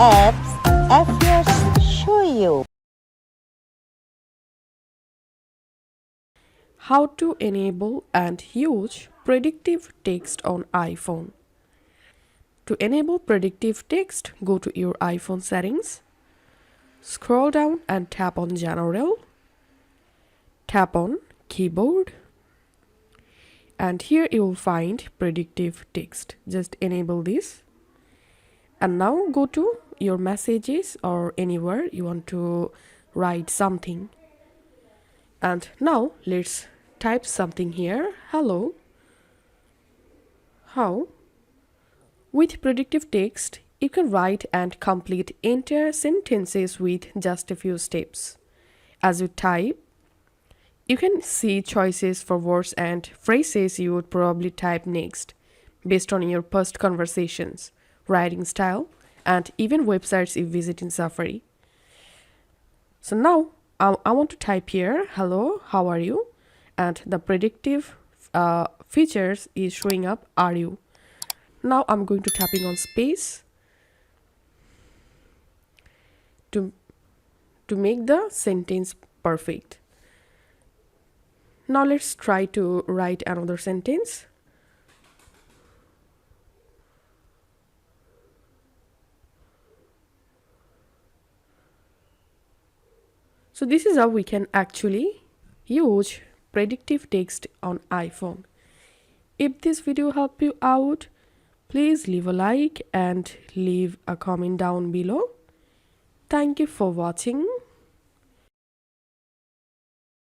apps appears show you. How to enable and use predictive text on iPhone. To enable predictive text, go to your iPhone settings, scroll down and tap on General, tap on Keyboard, and here you will find predictive text. Just enable this. And now go to your messages or anywhere you want to write something. And now let's type something here. Hello. How? With predictive text, you can write and complete entire sentences with just a few steps. As you type, you can see choices for words and phrases you would probably type next, based on your past conversations, writing style, and even websites you visit in Safari. So now I want to type here, hello, how are you? And the predictive features is showing up, are you? Now I'm going to tapping on space to make the sentence perfect. Now let's try to write another sentence. So this is how we can actually use predictive text on iPhone. If this video helped you out, please leave a like and leave a comment down below. Thank you for watching.